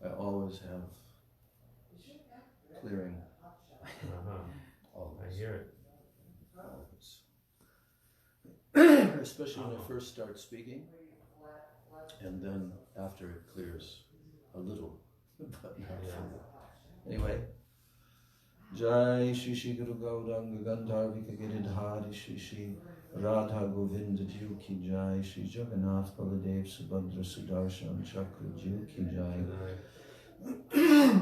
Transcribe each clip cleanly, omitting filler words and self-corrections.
I always have clearing. I hear it. Especially when I first start speaking, and then after it clears a little, but not fully. Anyway, Jai Shri Shri Guru Gauranga Gandharvika Giridhari Shri Shri Radha Govinda Jiu Ki Jai Shri Jagannath Baladev Subhadra Sudarshan Chakra Jiu Ki Jai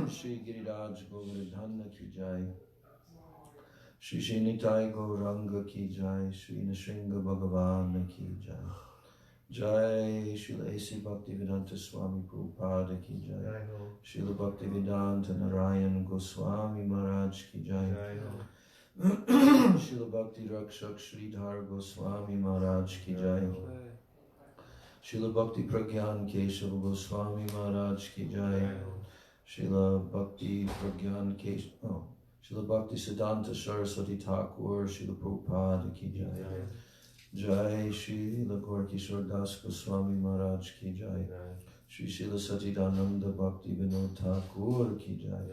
Shri Giriraj Govardhana Ki Jai Shri Shri Nitai Gauranga Ki Jai Shri Nrsimha Bhagavan Ki Jai Jai Srila A.C. Bhaktivedanta Swami Prabhupada Ki Jai Srila Bhaktivedanta Narayan Goswami Maharaj Ki Jai Srila Bhakti Rakshak Sridhar Goswami Maharaj Ki Jai Srila Bhakti Pragyan Keshav Goswami Maharaj Ki Jai Srila Bhakti Pragyan Keshav Srila Bhakti Siddhanta Saraswati Thakur Srila Prabhupada Ki Jai Jai Srila Gaurkishore Das Goswami Maharaj Ki Jai Shri Srila Satchidananda Bhakti Vinod Thakur Ki Jai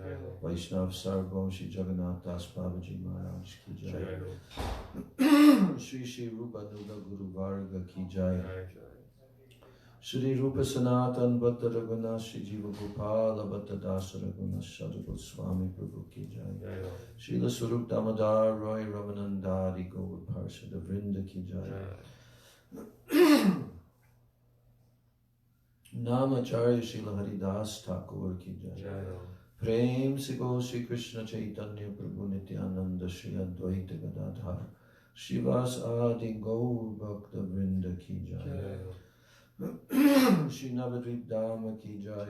Vaishnav Sarvam Shri Jagannath Das Babaji Maharaj Ki Jai Shri Shri Rupa Nuga Guru Varga Ki Jai Shri Rupa Sanatan Bhatta Raghunath Shri Jiva Gopala Bhatta Dasa Raghunath Sadhu Goswami Prabhu Ki Jai Srila Swarup Damodar Roy Ramanandari Gaur Parshada Vrinda Ki Jai Namacharya Srila Haridas Thakur Ki Jai Prem Sigo Shri Krishna Chaitanya Prabhu Nityananda Shri Advaita Gadadhar Shivas Adi Gaur Bhakta Vrinda Ki Jai Shri Navadvip Dhamma Ki Jai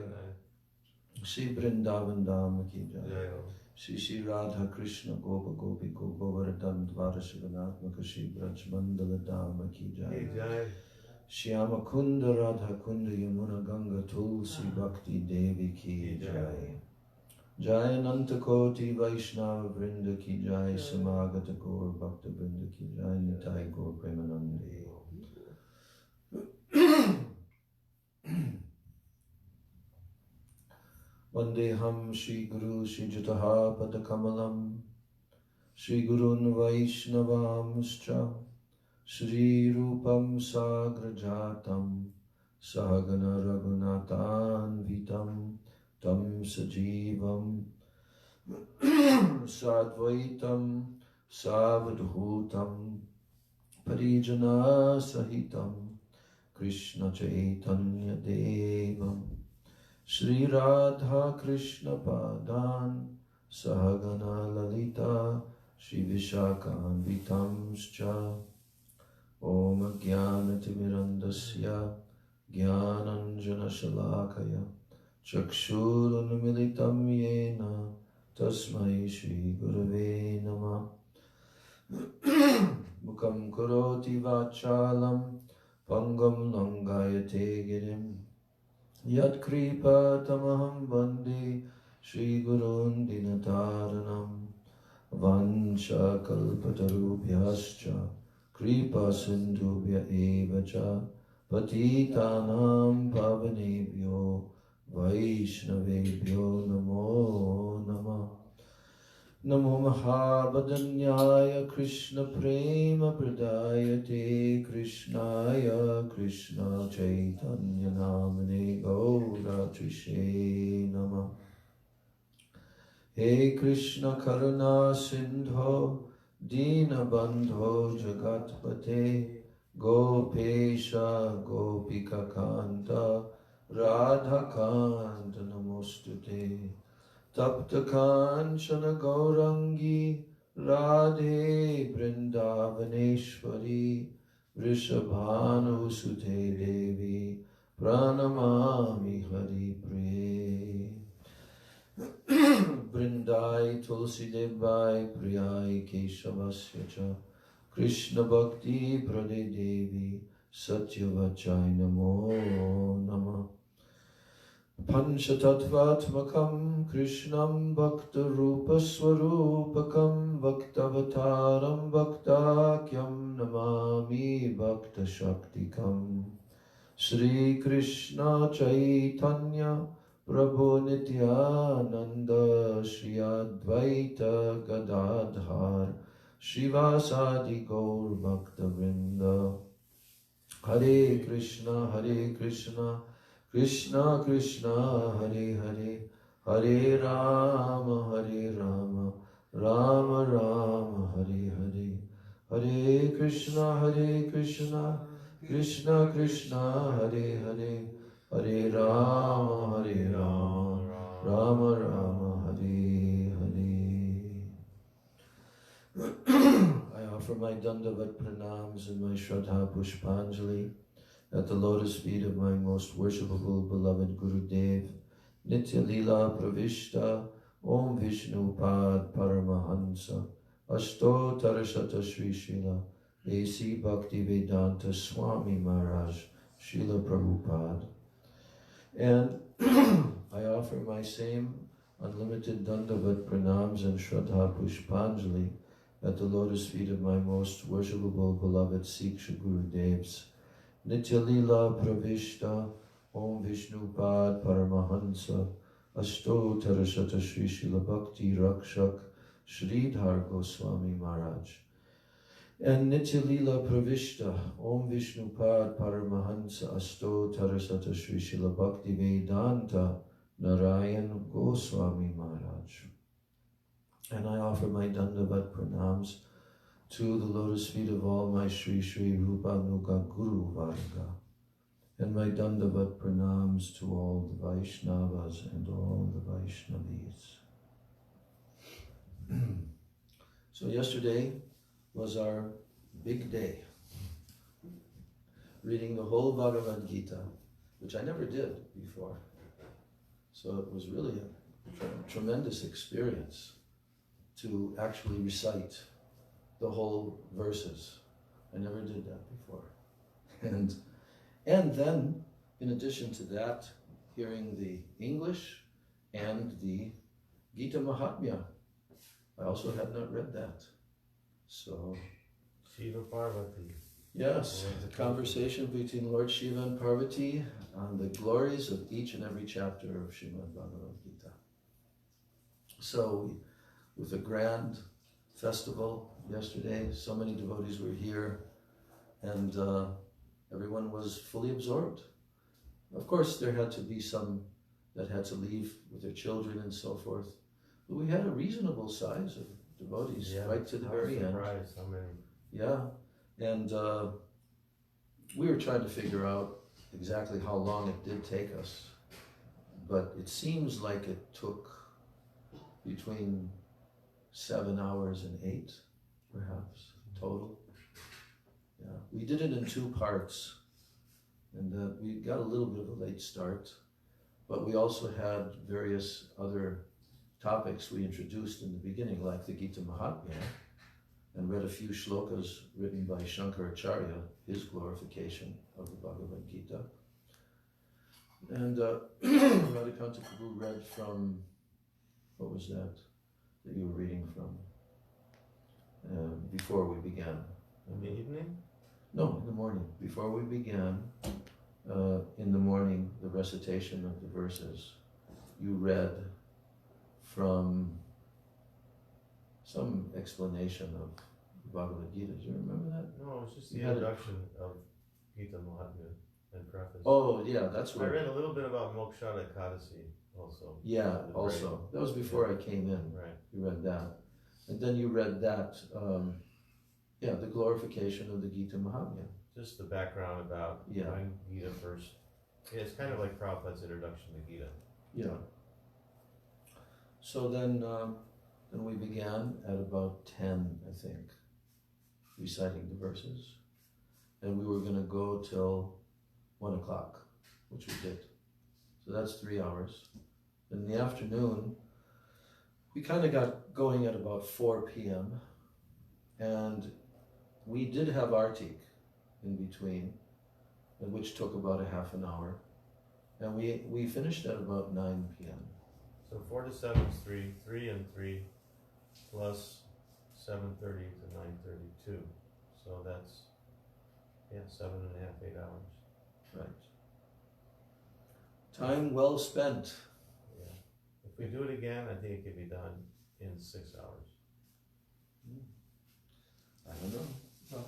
Shri Vrindavan Dhamma Ki Jai Shri Shri Radha Krishna Gopa Gopi Govardhan Dvara Shivanatmaka Shri Braj Mandala Dhamma Ki Jai Shyama Kunda Radha Kunda Yamuna Ganga Tulsi Bhakti Devi Ki Jai Jai Ananta Koti Vaishnava Vrinda Ki Jai Samagata Gaur Bhakta Vrinda Ki Jai Nitai Gaur Premanande Vandeham Shri Guru Shri Jataha Padakamalam Shri Gurun Vaishnavamscha Shri Rupam Sagrajatam Sahagana Raghunathan Vitam Tam Sajivam Sadvaitam Savadhutam Parijana Sahitam Krishna Chaitanya Devam Shri Radha Krishna Padan Sahagana Lalita Shri Vishakhan Vitamscha Om Jnana Timirandasya Jnananjana Shalakaya Chakshurunmilitam Yena Tasmai Shri Gurave Namah Mukam Karoti Vachalam Pangam Langayate Girim Yat Kripa Tamaham Bande Shri Gurun Dinataranam Vansha Kalpatarubhyascha Kripa Sindhubhya Evacha Patitanam Pavanebhyo Vaishnavebhyo Namo Namah Namo Mahabhadanyaya Krishna Prema Pradayate Krishnaya Krishna Chaitanya Namane Gaura Trishe Namah He Krishna Karuna Sindho Dina Bandho Jagatpate Gopesha Gopika Kanta Radha Kanta Namostute Tapta Kanchana Gaurangi Radhe Vrindavaneshwari Vrishabhanu Sute Devi Pranamami Hari Pre Vrindai Tulsi Devai Priyai Keshavasya Cha Krishna Bhakti Prade Devi Satyavachai Namo Namah Panchatattvatmakam Krishnam Bhakta Rupa Swarupakam Bhaktavataram Bhaktakyam Namami Bhakta Shaktikam Sri Krishna Chaitanya Prabhu Nityananda Shri Advaita Gadadhar Shivasadi Gaur Bhakta Vrinda. Hare Krishna, Krishna Krishna, Hare Hare, Hare Rama, Rama Rama, Hare Hare. Hare Krishna, Krishna Krishna, Hare Hare, Hare Rama, Rama Rama, Hare Hare. I offer my Dandavat Pranams and my Shraddha Pushpanjali at the lotus feet of my most worshipable beloved Gurudev, Nitya Lila Pravishta, Om Vishnu Pad Paramahansa, Asto Tarashata Sri Srila, A.C. Bhakti Vedanta Swami Maharaj, Srila Prabhupada. And I offer my same unlimited Dandavat Pranams and Shraddha Pushpanjali at the lotus feet of my most worshipable beloved Siksha Gurudevs, Nitya Lila Pravishta, Om Vishnu Pad Paramahansa, Asto Tarashata Sri Srila Bhakti Rakshak, Sridhar Goswami Maharaj. And Nitya Lila Pravishta, Om Vishnu Pad Paramahansa, Asto Tarashata Sri Srila Bhakti Vedanta, Narayan Goswami Maharaj. And I offer my Dandavat Pranams to the lotus feet of all my Sri Sri Rupa Nuga Guru Varga, and my Dandavat Pranams to all the Vaishnavas and all the Vaishnavis. So yesterday was our big day, reading the whole Bhagavad Gita, which I never did before. So it was really a tremendous experience to actually recite the whole verses. I never did that before. And then, in addition to that, hearing the English and the Gita Mahatmya. I also had not read that. So, Shiva Parvati. Yes, the conversation between Lord Shiva and Parvati on the glories of each and every chapter of Srimad Bhagavad Gita. So, with a grand festival yesterday, so many devotees were here, and everyone was fully absorbed. Of course, there had to be some that had to leave with their children and so forth, but we had a reasonable size of devotees right to the very end. How many? Yeah, and we were trying to figure out exactly how long it did take us, but it seems like it took between 7 hours and 8, perhaps, total. Yeah, we did it in 2 parts, and we got a little bit of a late start, but we also had various other topics we introduced in the beginning, like the Gita Mahatmya, and read a few shlokas written by Shankaracharya, his glorification of the Bhagavad Gita. And Radhikanta Prabhu read from, what was that you were reading from before we began? In the evening? No, in the morning. Before we began, in the morning, the recitation of the verses, you read from some explanation of Bhagavad Gita. Do you remember that? No, it was just the introduction of Gita Mahatmya and preface. Oh, yeah, that's what I read a little bit about Mokshada Ekadasi also. Yeah, also. That was before I came in. Right. You read that. And then you read that, the glorification of the Gita Mahatmya. Just the background about knowing Gita first. Yeah, it's kind of like Prabhupada's introduction to Gita. Yeah. So then we began at about 10, I think, reciting the verses. And we were going to go till 1 o'clock, which we did. So that's 3 hours. In the afternoon, we kind of got going at about 4 p.m. And we did have Artik in between, which took about a half an hour. And we finished at about 9 p.m. So 4 to 7 is 3, 3 and 3, plus 7:30 to 9:32. So that's, 7.5, 8 hours. Right. Time well spent. If we do it again, I think it can be done in 6 hours. I don't know.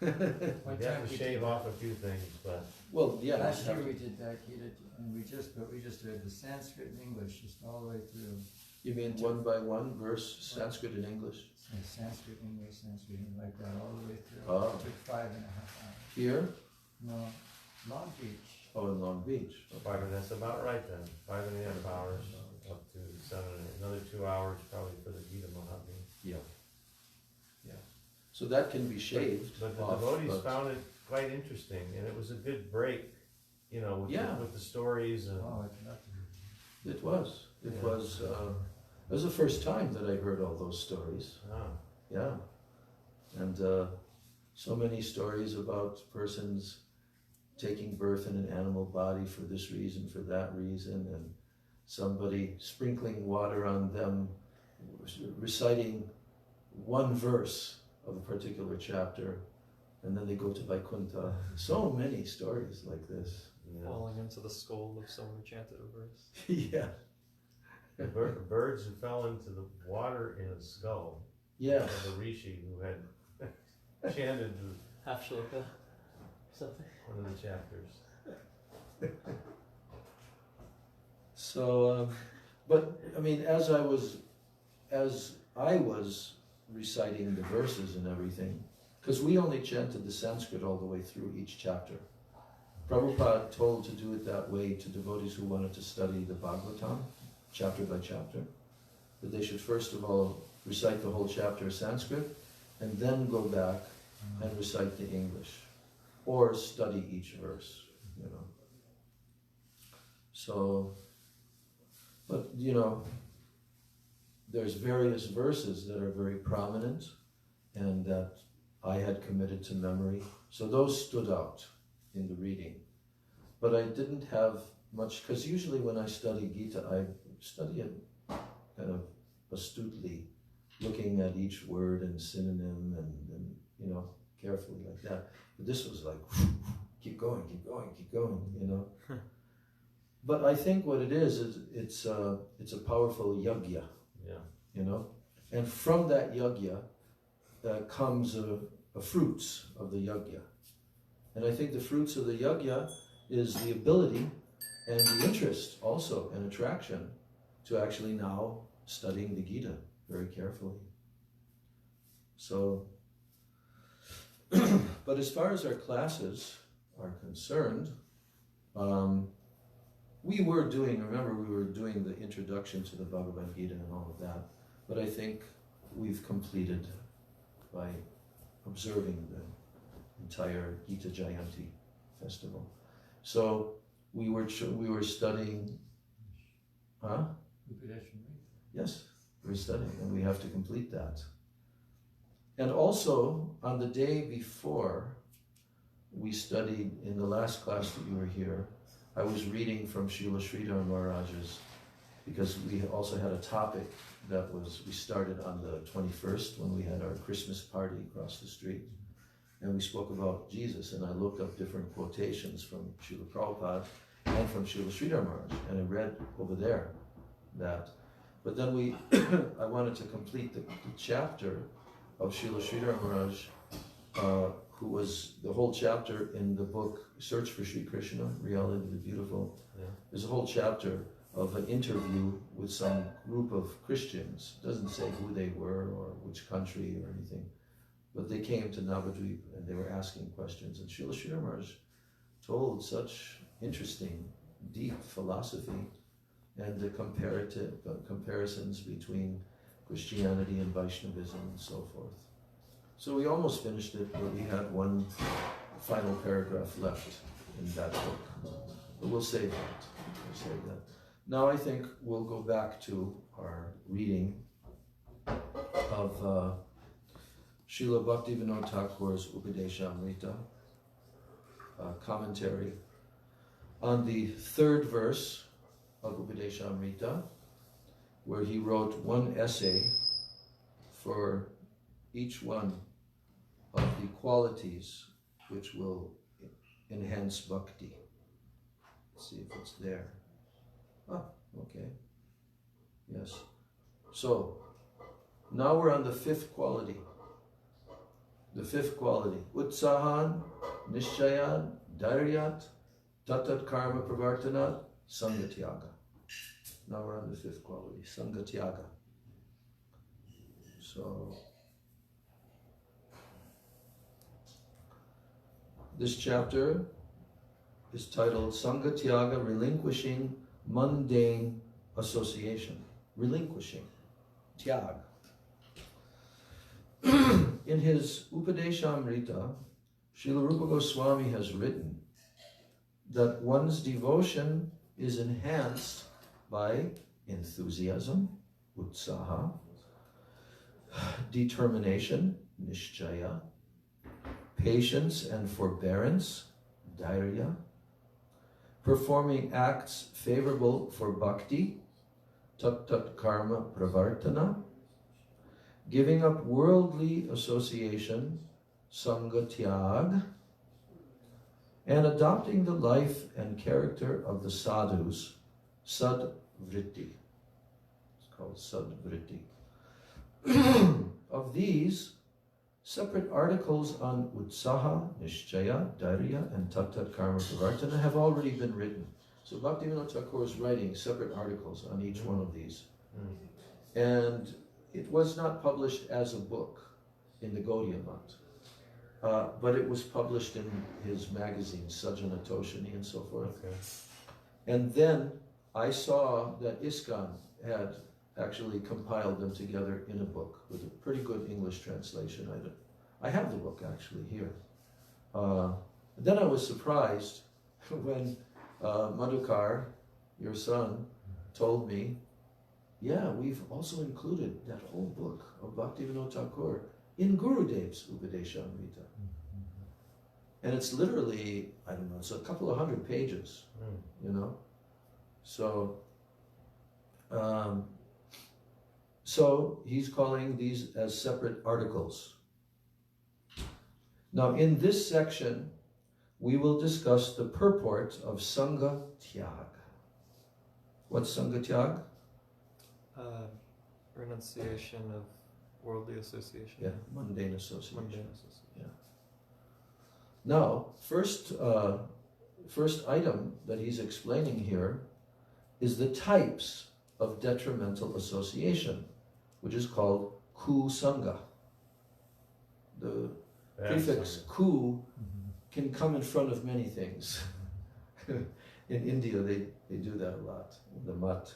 We have to shave off a few things, but Well, yeah. Last year we did that Gita, and we just read the Sanskrit and English just all the way through. You mean one by one verse, Sanskrit and English? Yeah, Sanskrit, English, like that all the way through. Oh. It took 5.5 hours. Here? No, Long Beach. Oh, in Long Beach. that's about right then. 5.5 hours up to 7, another 2 hours probably for the Gita Mahatmya. Yeah. Yeah. So that can be shaved But the off, devotees but- found it quite interesting, and it was a good break, you know, with, Yeah. with the stories and. Oh, it's not. It was. It Yeah. was the first time that I heard all those stories. Ah, Yeah. And so many stories about persons taking birth in an animal body for this reason, for that reason, and somebody sprinkling water on them, reciting one verse of a particular chapter, and then they go to Vaikuntha. So many stories like this. yeah. Falling into the skull of someone who chanted a verse. Yeah. The birds who fell into the water in a skull. Yeah. Of the rishi who had chanted Half shloka or something. one of the chapters. So, but I mean, as I was reciting the verses and everything, because we only chanted the Sanskrit all the way through each chapter. Prabhupada told to do it that way to devotees who wanted to study the Bhagavatam, chapter by chapter, that they should first of all recite the whole chapter of Sanskrit, and then go back and recite the English, or study each verse, you know. So, but you know, there's various verses that are very prominent and that I had committed to memory. So those stood out in the reading. But I didn't have much, because usually when I study Gita, I study it kind of astutely, looking at each word and synonym and you know, carefully like that. But this was like, keep going, keep going, keep going, you know. But I think what it is it's a powerful yajna, Yeah. you know. And from that yajna comes a fruits of the yajna. And I think the fruits of the yajna is the ability and the interest also and attraction to actually now studying the Gita very carefully. So, but as far as our classes are concerned, we were doing the introduction to the Bhagavad Gita and all of that, but I think we've completed by observing the entire Gita Jayanti festival. So we were studying, huh? Yes, we're studying, and we have to complete that. And also, on the day before we studied, in the last class that you were here, I was reading from Srila Sridhar Maharaj's, because we also had a topic that we started on the 21st when we had our Christmas party across the street. And we spoke about Jesus, and I looked up different quotations from Srila Prabhupada and from Srila Sridhar Maharaj, and I read over there that. But then I wanted to complete the chapter of Srila Sridhar Maharaj, who was the whole chapter in the book Search for Sri Krishna, Reality the Beautiful. Yeah. There's a whole chapter of an interview with some group of Christians. It doesn't say who they were or which country or anything. But they came to Navadvip and they were asking questions. And Srila Sridhar Maharaj told such interesting, deep philosophy and the comparisons between Christianity and Vaishnavism and so forth. So we almost finished it, but we had one final paragraph left in that book. But we'll save that. We'll save that. Now I think we'll go back to our reading of Srila Bhaktivinoda Thakur's Upadeshamrita, commentary on the third verse of Upadeshamrita, where he wrote one essay for each one of the qualities which will enhance bhakti. Let's see if it's there. Ah, okay. Yes. So, now we're on the fifth quality. The fifth quality. Utsahan, Nishchayan, Dhairyat, Tatat Karma Pravartanat, Sangatyaga. Now we're on the fifth quality, Sangatyaga. So, this chapter is titled Sangatyaga, Relinquishing Mundane Association. Relinquishing. Tyag. In his Upadeshamrita, Srila Rupa Goswami has written that one's devotion is enhanced by enthusiasm, utsaha, determination, nishchaya, patience and forbearance, dhairya, performing acts favorable for bhakti, tat karma pravartana, giving up worldly association, sangatyag, and adopting the life and character of the sadhus, sadvritti. It's called sadvritti. Of these, separate articles on utsaha, nishchaya, dhairya, and tat karma pravartana have already been written. So Bhaktivinoda Thakur is writing separate articles on each one of these. And it was not published as a book in the Gaudiya Math, but it was published in his magazine, Sajjana Toshini and so forth. Okay. And then I saw that ISKCON had actually compiled them together in a book with a pretty good English translation. I have the book actually here. Then I was surprised when Madhukar, your son, told me, yeah, we've also included that whole book of Bhaktivinoda Thakur in Gurudev's Upadeshamrita. And it's literally, I don't know, it's a couple of 100 pages, you know? So, so he's calling these as separate articles. Now in this section, we will discuss the purport of Sangha Tyag. What's Sangha Tyag? Renunciation of worldly association. Yeah, mundane association. Mundane association. Yeah. Now, first item that he's explaining here is the types of detrimental association, which is called ku-sangha. The prefix ku can come in front of many things. In India, they do that a lot. The mat,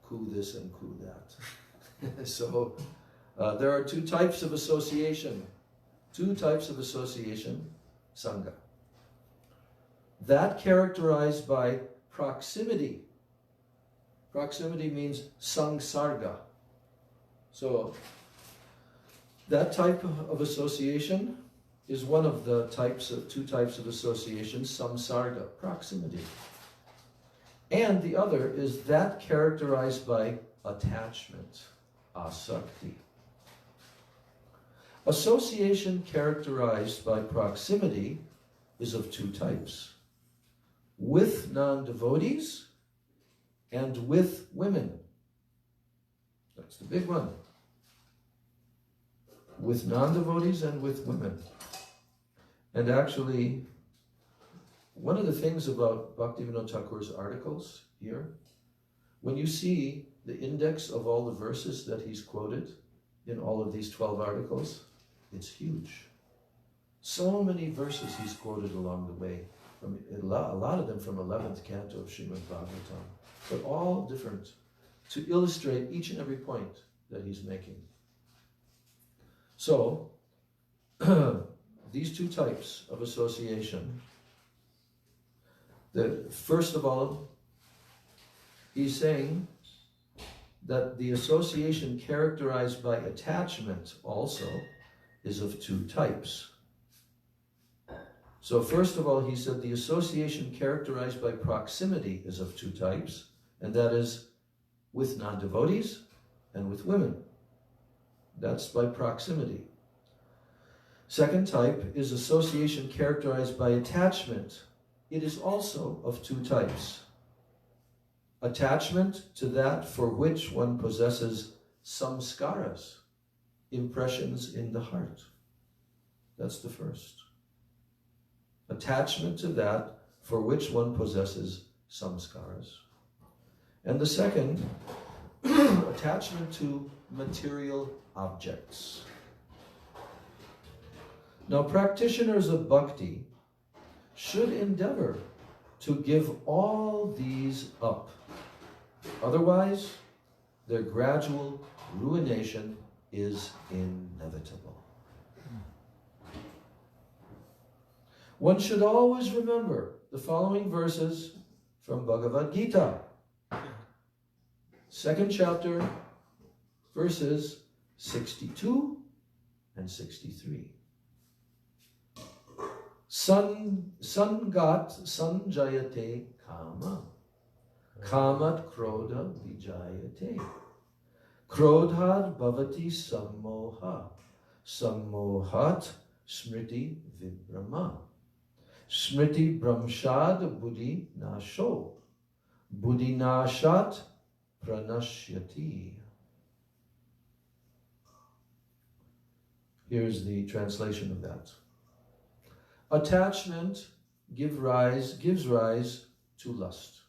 ku this and ku that. So there are two types of association. Two types of association, sangha. That characterized by proximity. Proximity means sangsarga. So that type of association is one of the two types of association, samsarga, proximity. And the other is that characterized by attachment, asakti. Association characterized by proximity is of two types: with non-devotees and with women. That's the big one. With non-devotees and with women. And actually, one of the things about Bhaktivinoda Thakur's articles here, when you see the index of all the verses that he's quoted in all of these 12 articles, it's huge. So many verses he's quoted along the way, from a lot of them from 11th canto of Srimad Bhagavatam, but all different, to illustrate each and every point that he's making. So, these two types of association, first of all, he's saying that the association characterized by attachment also is of two types. So first of all, he said the association characterized by proximity is of two types, and that is with non-devotees and with women. That's by proximity. Second type is association characterized by attachment. It is also of two types. attachment to that for which one possesses samskaras, impressions in the heart. That's the first. Attachment to that for which one possesses samskaras. And the second, attachment to material objects. Now, practitioners of bhakti should endeavor to give all these up. Otherwise, their gradual ruination is inevitable. One should always remember the following verses from Bhagavad Gita, 2nd chapter, verses 62 and 63. Sangat sanjayate kama, kamat krodha vijayate, krodhad bhavati sammoha, sammohat smriti vibrama, smriti brahmshad buddhi nasho, buddhi nashat pranashyati. Here's the translation of that. Attachment gives rise to lust,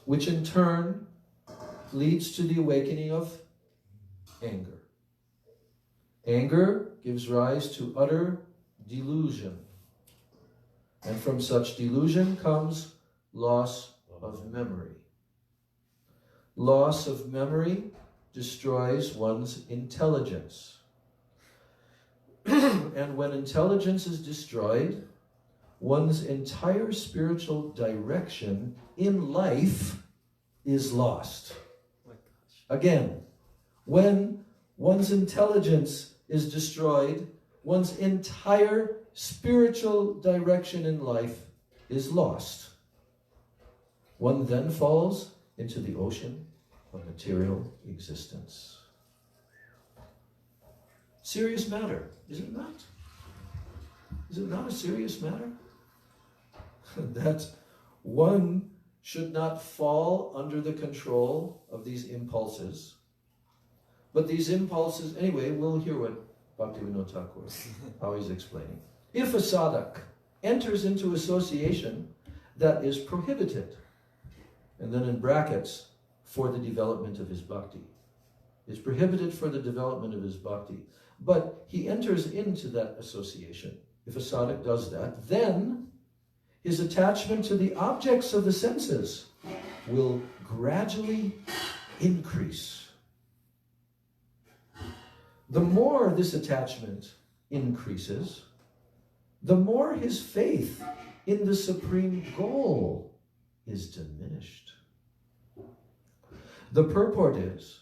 which in turn leads to the awakening of anger. Anger gives rise to utter delusion, and from such delusion comes loss of memory. Loss of memory destroys one's intelligence. And when intelligence is destroyed, one's entire spiritual direction in life is lost. Again, when one's intelligence is destroyed, one's entire spiritual direction in life is lost. One then falls into the ocean of material existence. Serious matter, is it not? Is it not a serious matter? That one should not fall under the control of these impulses. But these impulses, anyway, we'll hear what Bhaktivinoda Thakur, how he's explaining. If a sadhak enters into association that is prohibited, and then in brackets, for the development of his bhakti. It's prohibited for the development of his bhakti. But he enters into that association. If a sadhak does that, then his attachment to the objects of the senses will gradually increase. The more this attachment increases, the more his faith in the supreme goal is diminished. The purport is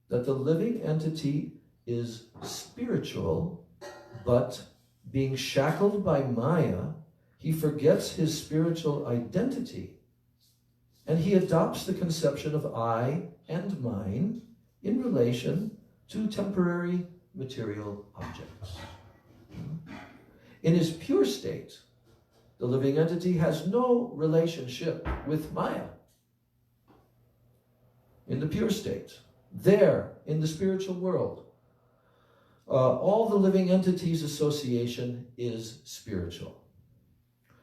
that the living entity is spiritual, but being shackled by Maya, he forgets his spiritual identity, and he adopts the conception of I and mine in relation to temporary material objects. In his pure state, the living entity has no relationship with Maya. In the pure state, there, in the spiritual world, all the living entities' association is spiritual.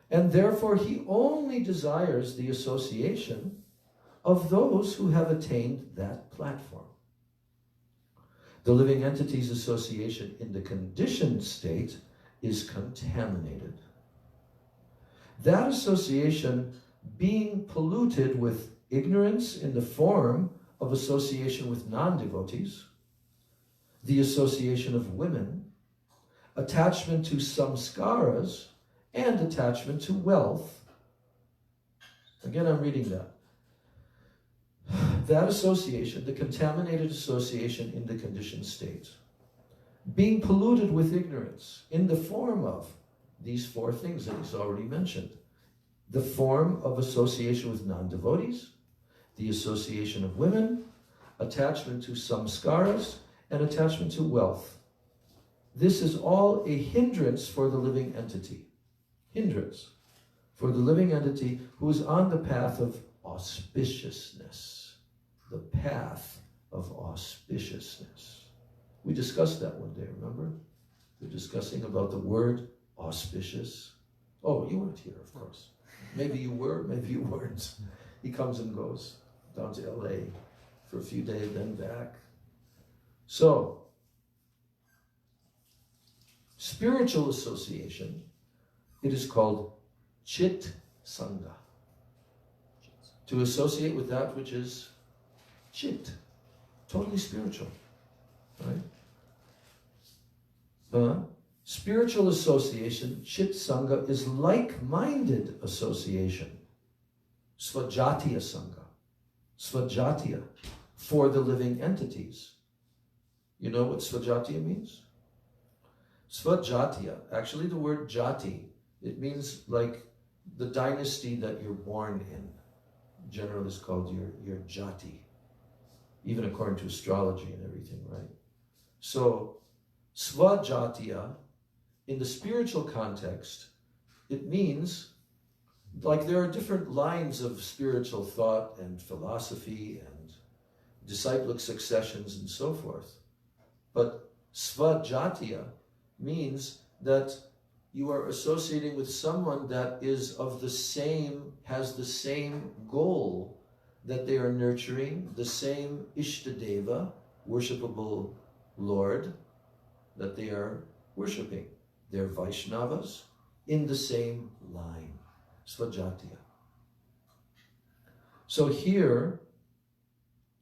And therefore, he only desires the association of those who have attained that platform. The living entity's association in the conditioned state is contaminated. That association being polluted with ignorance in the form of association with non-devotees, the association of women, attachment to samskaras, and attachment to wealth. Again, I'm reading that. That association, the contaminated association in the conditioned state, being polluted with ignorance in the form of these four things that he's already mentioned. The form of association with non-devotees, the association of women, attachment to samskaras, and attachment to wealth. This is all a hindrance for the living entity. Hindrance for the living entity who is on the path of auspiciousness. The path of auspiciousness. We discussed that one day, remember? We're discussing about the word auspicious. Oh, you weren't here, of course. Maybe you were, maybe you weren't. He comes and goes down to LA for a few days, then back. So, spiritual association, it is called Chit Sangha. To associate with that which is Chit, totally spiritual, right? Spiritual association, Chit Sangha, is like-minded association. Svajatiya Sangha. Svajatiya, for the living entities. You know what Svajatiya means? Svajatiya, actually the word jati, it means like the dynasty that you're born in. Generally it's called your jati, even according to astrology and everything, right? So, Svajatiya, in the spiritual context, it means, like there are different lines of spiritual thought and philosophy and disciplic successions and so forth. But Svajatiya means that you are associating with someone that is of the same, has the same goal that they are nurturing, the same Ishtadeva, worshipable Lord, that they are worshipping. They're Vaishnavas in the same line. Svajatiya. So here,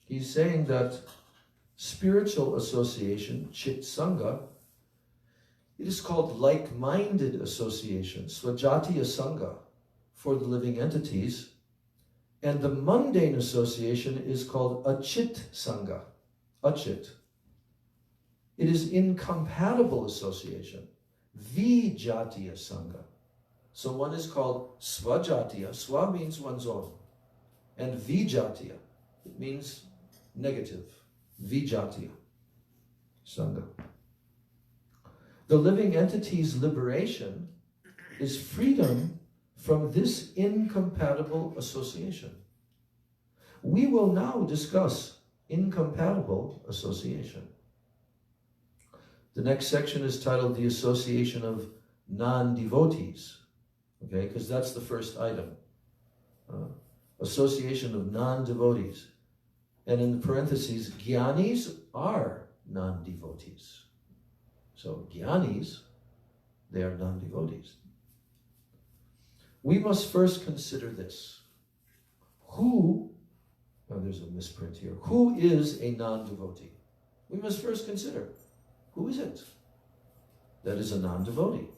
he's saying that spiritual association, Chit Sangha, it is called like-minded association, Svajatiya Sangha, for the living entities. And the mundane association is called Achit Sangha, Achit. It is incompatible association, Vijatiya Sangha. So one is called Svajatiya, Swa means one's own, and Vijatiya, it means negative, Vijatiya Sangha. The living entity's liberation is freedom from this incompatible association. We will now discuss incompatible association. The next section is titled The Association of Non-Devotees, okay, because that's the first item. Association of non-devotees. And in the parentheses, Jnanis are non-devotees. So Jnanis, they are non-devotees. We must first consider this. There's a misprint here. Who is a non-devotee? We must first consider, who is it that is a non-devotee?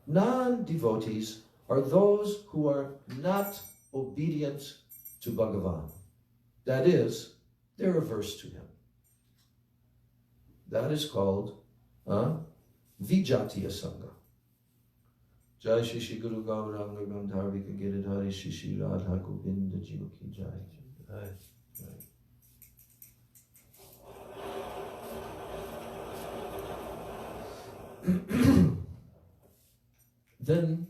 Non-devotees are those who are not obedient to Bhagavan. That is, they're averse to him. That is called Vijatiya Sangha. Jai Shri Shri Guru Gauranga Gandharvika Giridhari Shri Shri Radha Govinda Jiva Ki Jai. Then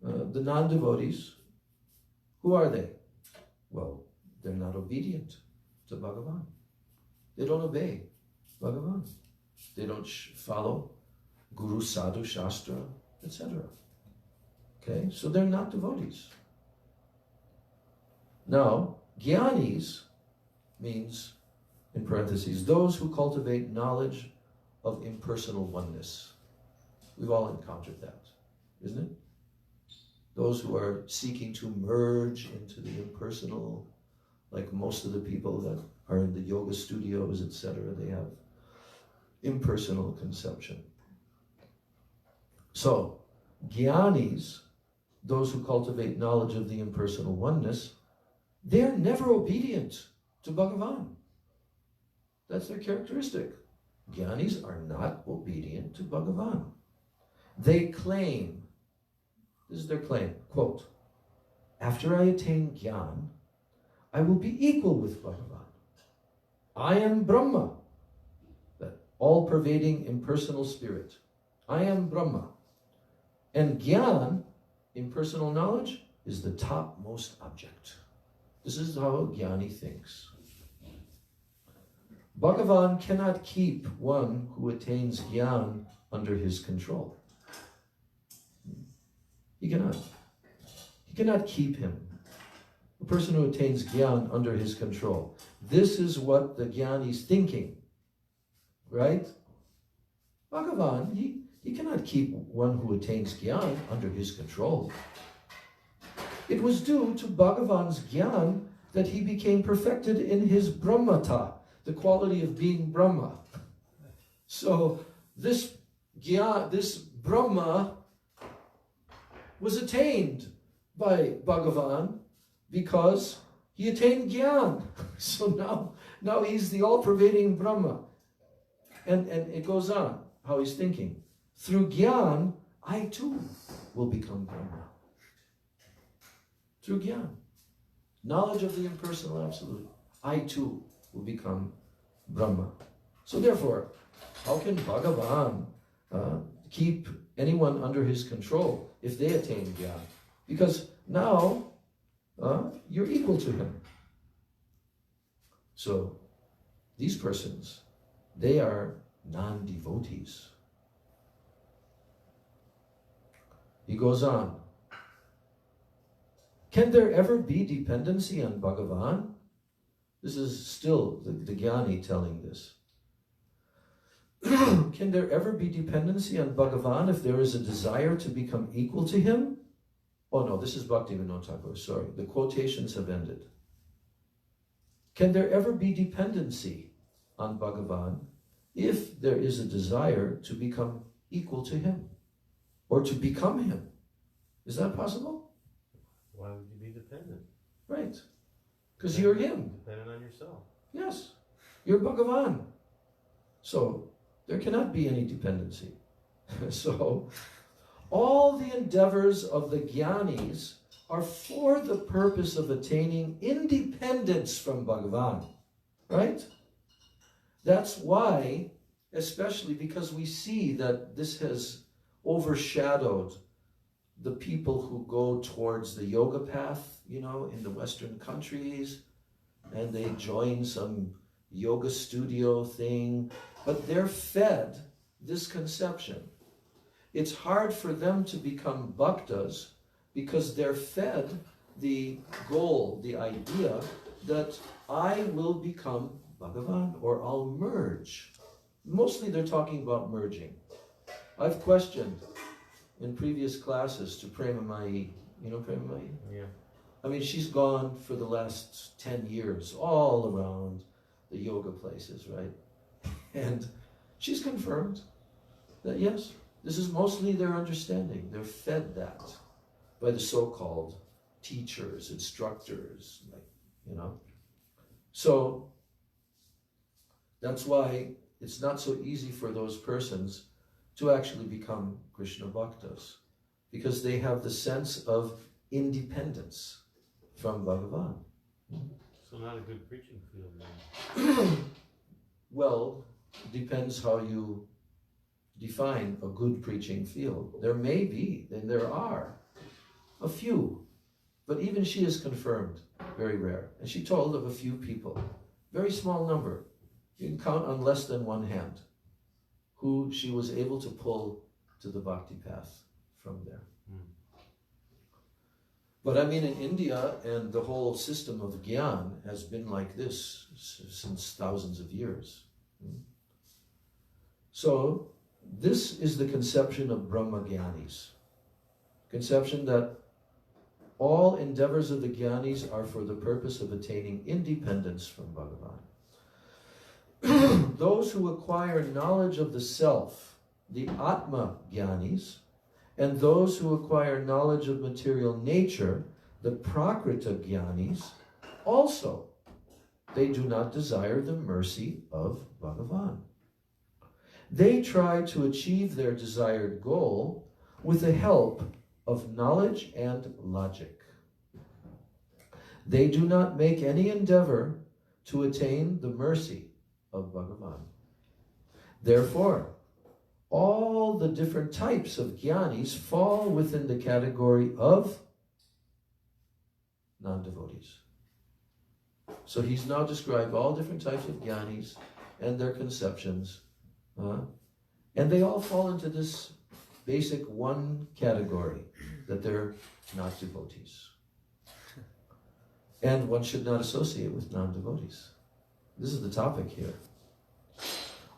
the non-devotees, who are they? Well, they're not obedient to Bhagavan. They don't obey Bhagavan. They don't follow Guru, Sadhu, Shastra, etc. Okay, so they're not devotees. Now, Jnanis means, in parentheses, those who cultivate knowledge of impersonal oneness. We've all encountered that, isn't it? Those who are seeking to merge into the impersonal, like most of the people that are in the yoga studios, etc., they have impersonal conception. So, Jnanis, those who cultivate knowledge of the impersonal oneness, they're never obedient to Bhagavan. That's their characteristic. Jnanis are not obedient to Bhagavan. They claim, this is their claim, quote, after I attain Jnana, I will be equal with Bhagavan. I am Brahma, that all-pervading impersonal spirit. I am Brahma. And Jnana, impersonal knowledge, is the topmost object. This is how a jnani thinks. Bhagavan cannot keep one who attains jnana under his control. He cannot. He cannot keep him. A person who attains jnana under his control. This is what the jnani is thinking. Right? Bhagavan, he cannot keep one who attains jnana under his control. It was due to Bhagavan's jnana that he became perfected in his brahmata, the quality of being Brahma. So this Brahma was attained by Bhagavan because he attained Gyan. So now he's the all-pervading Brahma. And it goes on, how he's thinking. Through Gyan, I too will become Brahma. Through Gyan. Knowledge of the impersonal absolute. I too will become Brahma. So therefore, how can Bhagavan keep anyone under his control if they attain Gyan? Because now you're equal to him. So these persons, they are non-devotees. He goes on. Can there ever be dependency on Bhagavan? This is still the Jnani telling this. Can there ever be dependency on Bhagavan if there is a desire to become equal to him? Oh no, this is Bhaktivinoda Thakur, sorry. The quotations have ended. Can there ever be dependency on Bhagavan if there is a desire to become equal to him? Or to become him? Is that possible? Why would you be dependent? Right. Because you're him. Dependent on yourself. Yes. You're Bhagavan. So there cannot be any dependency. So all the endeavors of the Jnanis are for the purpose of attaining independence from Bhagavan. Right? That's why, especially because we see that this has overshadowed the people who go towards the yoga path, you know, in the Western countries, and they join some yoga studio thing, but they're fed this conception. It's hard for them to become bhaktas because they're fed the goal, the idea that I will become Bhagavan or I'll merge. Mostly they're talking about merging. I've questioned in previous classes to Prema Mai. You know Prema Mai? Yeah. I mean, she's gone for the last 10 years all around the yoga places, right? And she's confirmed that yes, this is mostly their understanding. They're fed that by the so-called teachers, instructors, like, you know. So that's why it's not so easy for those persons to actually become Krishna Bhaktas, because they have the sense of independence from Bhagavan. So not a good preaching field, then. Well, depends how you define a good preaching field. There may be, and there are, a few, but even she is confirmed, very rare. And she told of a few people, very small number, you can count on less than one hand, who she was able to pull to the bhakti path from there. But I mean, in India, and the whole system of Gyan has been like this since thousands of years. So this is the conception of Brahma Gyanis. Conception that all endeavors of the Gyanis are for the purpose of attaining independence from Bhagavan. Those who acquire knowledge of the self, the Atma Gyanis, and those who acquire knowledge of material nature, the Prakrita Gyanis, also, they do not desire the mercy of Bhagavan. They try to achieve their desired goal with the help of knowledge and logic. They do not make any endeavor to attain the mercy of Bhagavan. Therefore, all the different types of Jnanis fall within the category of non-devotees. So he's now described all different types of jnanis and their conceptions. And they all fall into this basic one category, that they're not devotees. And one should not associate with non-devotees. This is the topic here.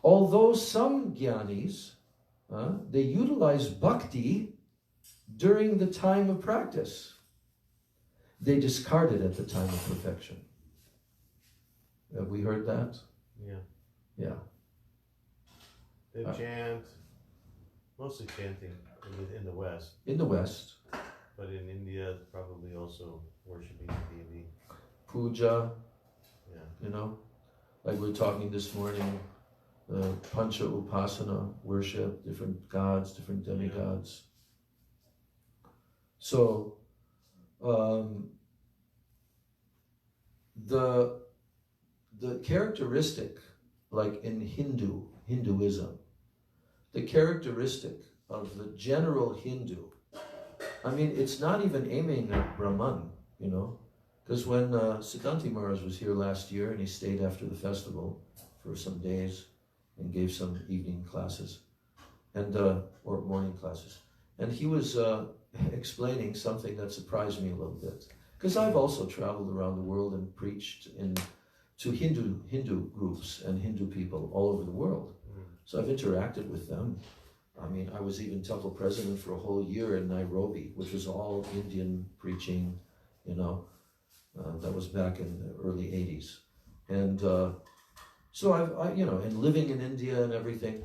Although some jnanis, they utilize bhakti during the time of practice, they discard it at the time of perfection. Have we heard that? Yeah. Yeah. They chant, mostly chanting in the West. In the West. But in India, probably also worshiping the deity. Puja. Yeah. You know, like we were talking this morning, Pancha Upasana, worship, different gods, different demigods. So, the characteristic, like in Hinduism, the characteristic of the general Hindu, I mean, it's not even aiming at Brahman, you know, because when Siddhanti Maharaj was here last year and he stayed after the festival for some days and gave some evening classes and or morning classes, and he was explaining something that surprised me a little bit, because I've also traveled around the world and preached to Hindu groups and Hindu people all over the world. So I've interacted with them. I mean, I was even temple president for a whole year in Nairobi, which was all Indian preaching, you know. That was back in the early 80s. And so I you know, and living in India and everything.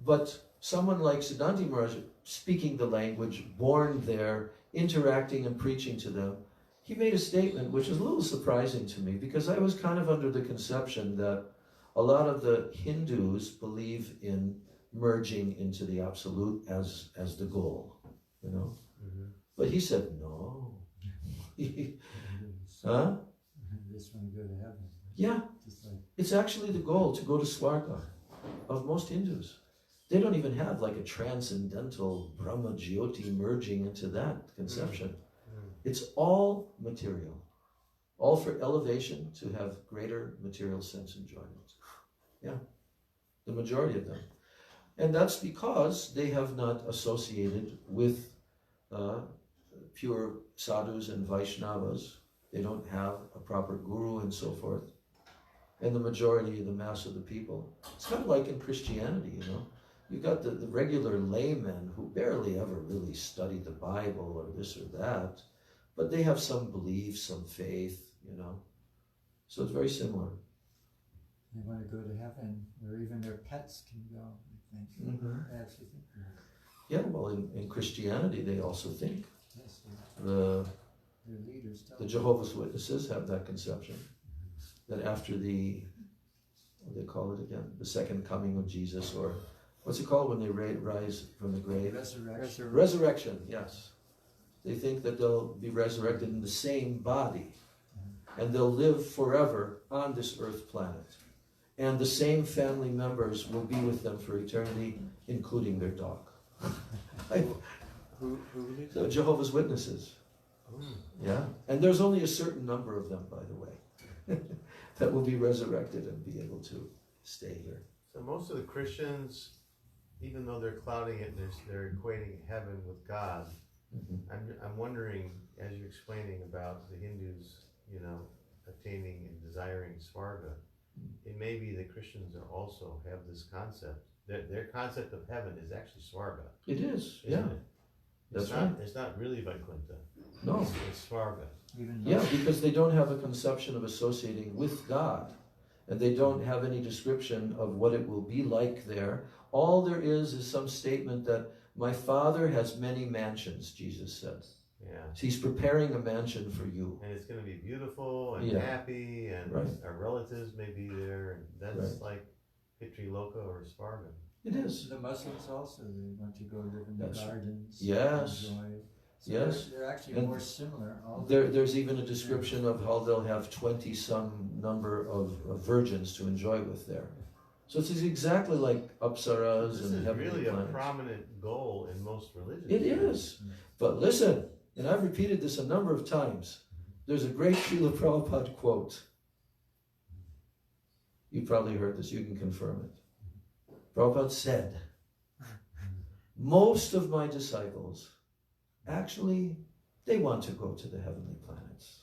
But someone like Siddhanti Maharaj, speaking the language, born there, interacting and preaching to them, he made a statement which is a little surprising to me, because I was kind of under the conception that a lot of the Hindus believe in merging into the absolute as the goal, you know. Mm-hmm. But he said no. Huh? Just want to go to heaven. Yeah. Just like, it's actually the goal to go to Swarga of most Hindus. They don't even have like a transcendental Brahma Jyoti merging into that conception. Mm-hmm. It's all material. All for elevation, to have greater material sense enjoyment. Yeah. The majority of them. And that's because they have not associated with pure sadhus and Vaishnavas. They don't have a proper guru and so forth. And the majority of the mass of the people. It's kind of like in Christianity, you know. You've got the regular laymen who barely ever really study the Bible or this or that, but they have some belief, some faith, you know. So it's very similar. they want to go to heaven, or even their pets can go, I think. Mm-hmm. I actually think that. Yeah, well, in Christianity, they also think. Yes, The their leaders tell The them. Jehovah's Witnesses have that conception, that after the, what do they call it again? The second coming of Jesus, or what's it called when they rise from the grave? Resurrection. Resurrection, yes. They think that they'll be resurrected in the same body, and they'll live forever on this earth planet. And the same family members will be with them for eternity, including their dog. Who believes The that? Jehovah's Witnesses. Yeah, and there's only a certain number of them, by the way, that will be resurrected and be able to stay here. So most of the Christians, even though they're clouding it, they're equating heaven with God. Mm-hmm. I'm wondering, as you're explaining about the Hindus, you know, attaining and desiring Svarga, it may be that Christians are also have this concept. Their concept of heaven is actually Svarga. It is, Isn't yeah. it? That's It's not, right. It's not really Vaikuntha. No. It's Svarga. Even Yeah, because they don't have a conception of associating with God, and they don't have any description of what it will be like there. All there is some statement that my Father has many mansions, Jesus said. Yeah. He's preparing a mansion for you. And it's going to be beautiful and Yeah. happy, and Right. our relatives may be there, and that's Right. like Pitri Loka or Svarga. It is. the Muslims also, they want to go live in the That's- gardens. Yes. Enjoy. So Yes. They're actually And more similar. All There's even a description of how they'll have 20-some number of virgins to enjoy with there. So it's exactly like Apsaras This and is heavenly really a planets. prominent goal in most religions. It is. But listen, and I've repeated this a number of times, There's a great Srila Prabhupada quote. You probably heard this, you can confirm it. Prabhupada said, most of my disciples, actually, they want to go to the heavenly planets.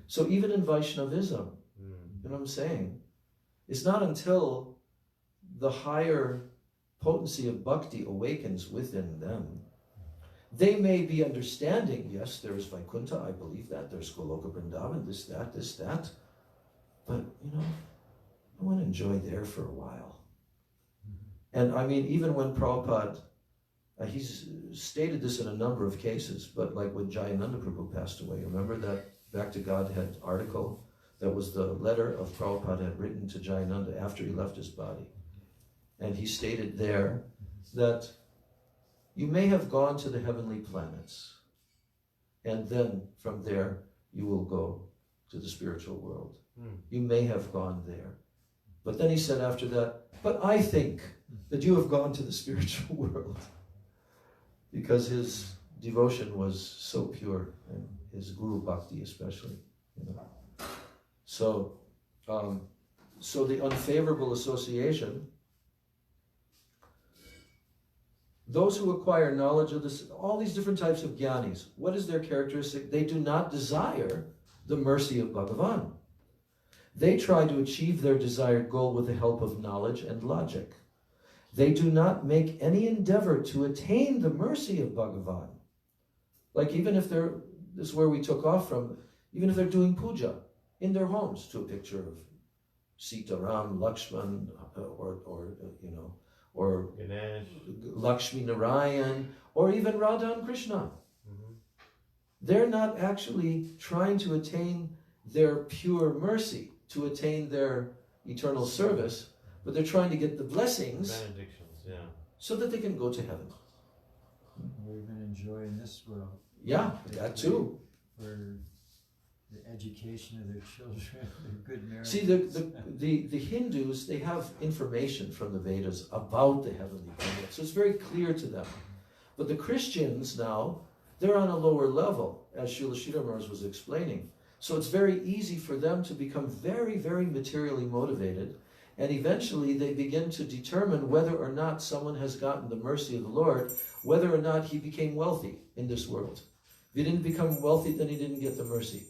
So even in Vaishnavism, you know what I'm saying? It's not until the higher potency of bhakti awakens within them. They may be understanding, yes, there is Vaikuntha, I believe that, there's Goloka Vrindavan, this, that. But, you know, I want to enjoy there for a while. And I mean, even when Prabhupada, he's stated this in a number of cases, but like when Jayananda Prabhu passed away, remember that Back to Godhead article? That was the letter of Prabhupada had written to Jayananda after he left his body. And he stated there that you may have gone to the heavenly planets, and then from there you will go to the spiritual world. You may have gone there. But then he said after that, but I think that you have gone to the spiritual world. Because his devotion was so pure, and his Guru Bhakti especially. You know. So the unfavorable association, those who acquire knowledge of this, all these different types of jnanis, what is their characteristic? They do not desire the mercy of Bhagavan. They try to achieve their desired goal with the help of knowledge and logic. They do not make any endeavor to attain the mercy of Bhagavan. Like even if they're, this is where we took off from, even if they're doing puja in their homes to a picture of Sita, Ram, Lakshman, or Ganesh, Lakshmi Narayan, or even Radha and Krishna. They're not actually trying to attain their pure mercy, to attain their eternal service, but they're trying to get the blessings, benedictions, yeah, so that they can go to heaven. Or even enjoy in this world. Yeah, that too. For the education of their children, their good marriage. See, the Hindus, they have information from the Vedas about the heavenly planet, so it's very clear to them. But the Christians now, they're on a lower level, as Srila Sridhar Maharaj was explaining. So it's very easy for them to become very, very materially motivated, and eventually they begin to determine whether or not someone has gotten the mercy of the Lord, whether or not he became wealthy in this world. If he didn't become wealthy, then he didn't get the mercy.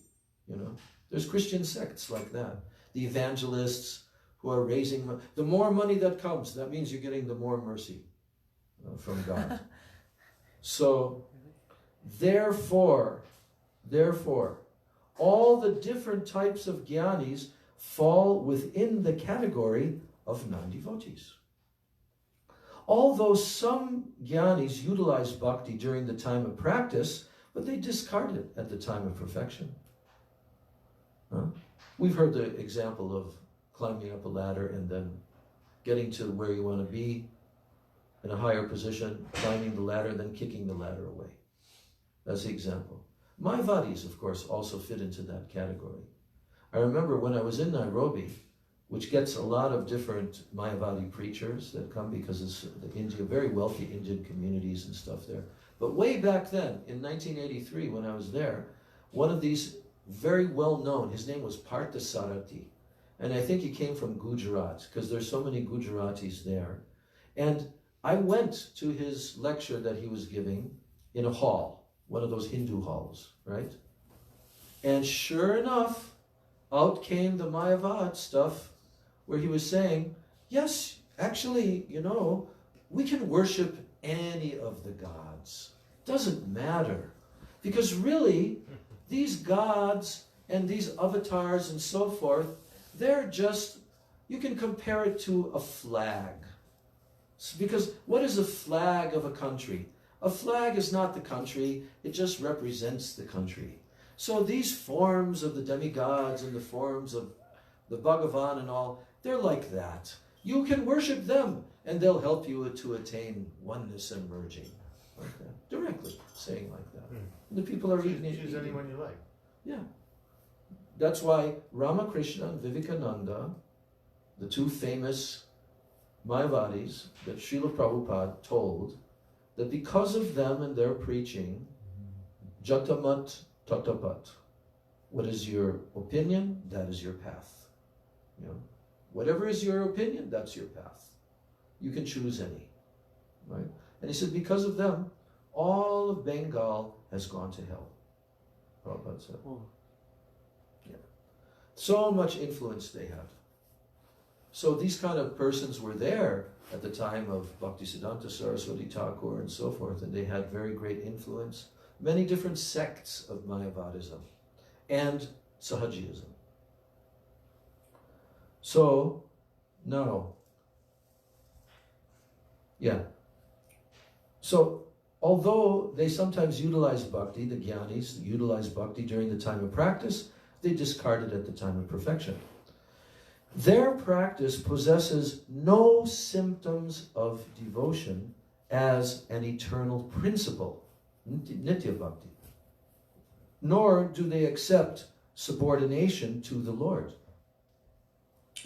You know, there's Christian sects like that. The evangelists who are raising money. The more money that comes, that means you're getting the more mercy from God. So, therefore, all the different types of jnanis fall within the category of non-devotees. Although some jnanis utilize bhakti during the time of practice, but they discard it at the time of perfection. We've heard the example of climbing up a ladder and then getting to where you want to be in a higher position, climbing the ladder, and then kicking the ladder away. That's the example. Mayavadis, of course, also fit into that category. I remember when I was in Nairobi, which gets a lot of different Mayavadi preachers that come because it's India, very wealthy Indian communities and stuff there. But way back then, in 1983, when I was there, one of these very well known, his name was Parthasarathi, and I think he came from Gujarat, because there's so many Gujaratis there. And I went to his lecture that he was giving in a hall, one of those Hindu halls, right? And sure enough, out came the Mayavad stuff, where he was saying, yes, actually, you know, we can worship any of the gods. Doesn't matter. Because really, these gods and these avatars and so forth, they're just, you can compare it to a flag. Because what is a flag of a country? A flag is not the country, it just represents the country. So these forms of the demigods and the forms of the Bhagavan and all, they're like that. You can worship them and they'll help you to attain oneness and merging. Like that. Directly saying like that. The people are eating. Choose anyone you like. Yeah. That's why Ramakrishna and Vivekananda, the two famous Mayavadis that Srila Prabhupada told, that because of them and their preaching, Jatamat Tatapat. What is your opinion? That is your path. You know, whatever is your opinion, that's your path. You can choose any, right? And he said, because of them, all of Bengal has gone to hell. Prabhupada said. Yeah. So much influence they had. So these kind of persons were there at the time of Bhaktisiddhanta Saraswati Thakur and so forth, and they had very great influence. Many different sects of Mayavadism and Sahajiyism. So, now, yeah. So, although they sometimes utilize bhakti, the jnanis utilize bhakti during the time of practice, they discard it at the time of perfection. Their practice possesses no symptoms of devotion as an eternal principle, nitya bhakti, nor do they accept subordination to the Lord.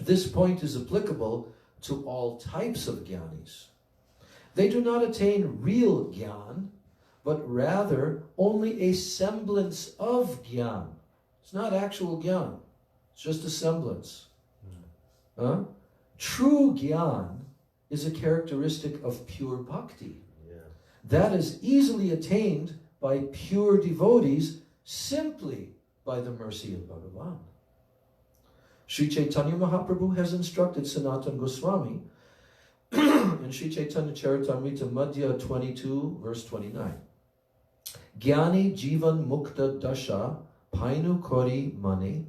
This point is applicable to all types of jnanis. They do not attain real jnana, but rather only a semblance of jnana. It's not actual jnana, it's just a semblance. True jnana is a characteristic of pure bhakti. Yeah. That is easily attained by pure devotees simply by the mercy of Bhagavan. Sri Chaitanya Mahaprabhu has instructed Sanatana Goswami in Sri Chaitanya Charitamrita Madhya 22 verse 29. Jnani jivan mukta dasha painu kori mane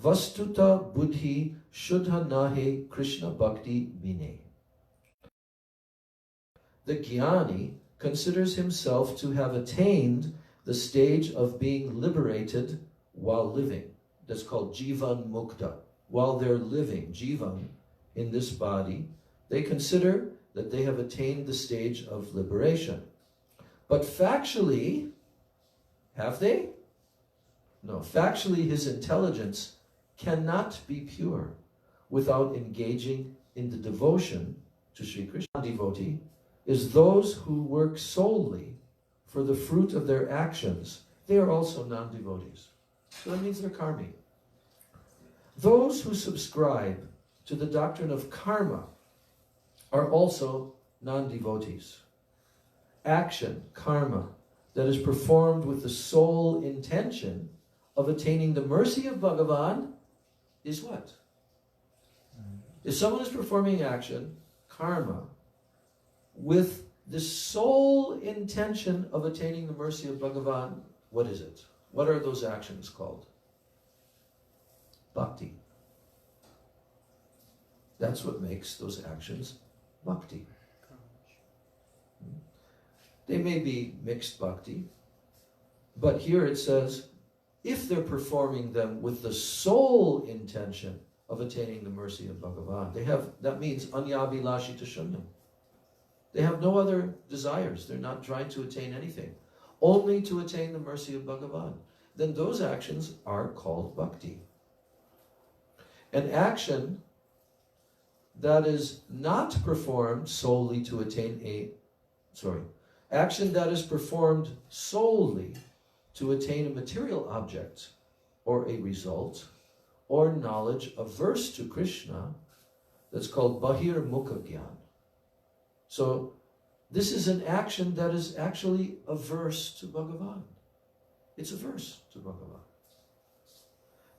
vastuta buddhi shuddha nahe Krishna bhakti bine. The jnani considers himself to have attained the stage of being liberated while living. That's called jivan mukta. While they're living, jivan, in this body, they consider that they have attained the stage of liberation. But factually, have they? No, factually his intelligence cannot be pure without engaging in the devotion to Sri Krishna. Devotee is those who work solely for the fruit of their actions. They are also non-devotees. So that means they're karmi. Those who subscribe to the doctrine of karma are also non-devotees. Action, karma, that is performed with the sole intention of attaining the mercy of Bhagavan is what? If someone is performing action, karma, with the sole intention of attaining the mercy of Bhagavan, what is it? What are those actions called? Bhakti. That's what makes those actions bhakti. They may be mixed bhakti, but here it says, if they're performing them with the sole intention of attaining the mercy of Bhagavan, that means anyabhilashita shunyam. They have no other desires. They're not trying to attain anything, only to attain the mercy of Bhagavan. Then those actions are called bhakti. An action that is not performed solely to attain action that is performed solely to attain a material object or a result or knowledge averse to Krishna, that's called bahir mukha gyan. So this is an action that is actually averse to Bhagavan. It's averse to Bhagavan.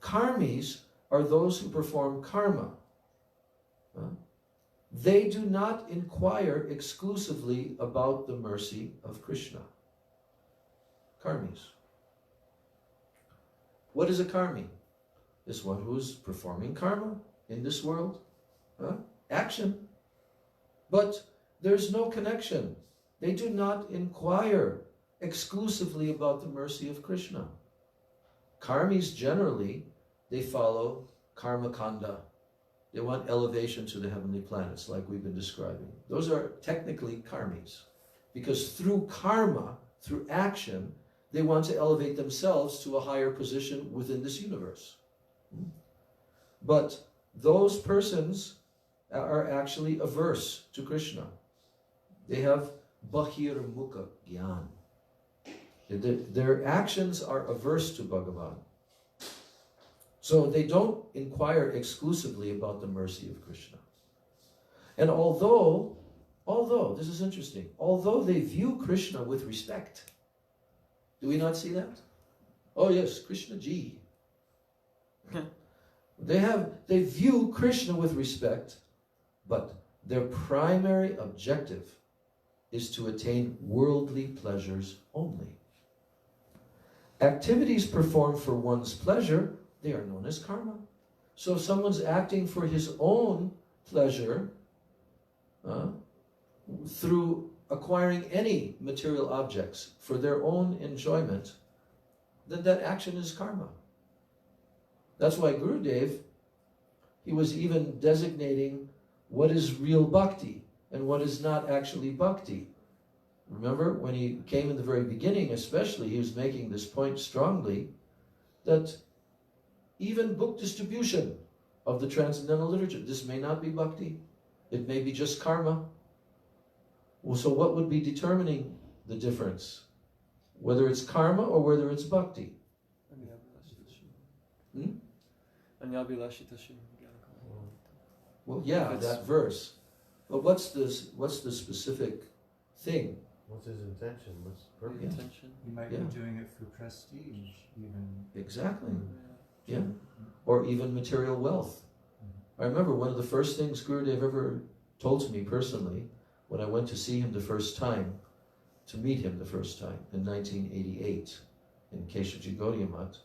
Karmis are those who perform karma. They do not inquire exclusively about the mercy of Krishna. Karmis. What is a karmi? Is one who's performing karma in this world. Action. But there's no connection. They do not inquire exclusively about the mercy of Krishna. Karmis generally, they follow karma kanda. They want elevation to the heavenly planets, like we've been describing. Those are technically karmis, because through karma, through action, they want to elevate themselves to a higher position within this universe. But those persons are actually averse to Krishna. They have bahir mukha gyan. Their actions are averse to Bhagavan. So they don't inquire exclusively about the mercy of Krishna. And although, this is interesting, although they view Krishna with respect, do we not see that? Oh yes, Krishna Ji. They view Krishna with respect, but their primary objective is to attain worldly pleasures only. Activities performed for one's pleasure, they are known as karma. So if someone's acting for his own pleasure, through acquiring any material objects for their own enjoyment, then that action is karma. That's why Gurudev, he was even designating what is real bhakti and what is not actually bhakti. Remember, when he came in the very beginning especially, he was making this point strongly that even book distribution of the transcendental literature, this may not be bhakti, it may be just karma. Well, so what would be determining the difference? Whether it's karma or whether it's bhakti? Well, yeah, that verse. But what's the specific thing? What's his intention? What's the purpose? Intention. You might be doing it for prestige, even. Exactly. Yeah. Or even material wealth. I remember one of the first things Gurudev ever told to me personally when I went to see him the first time, to meet him the first time in 1988 in Keshaji Gaudiya Math,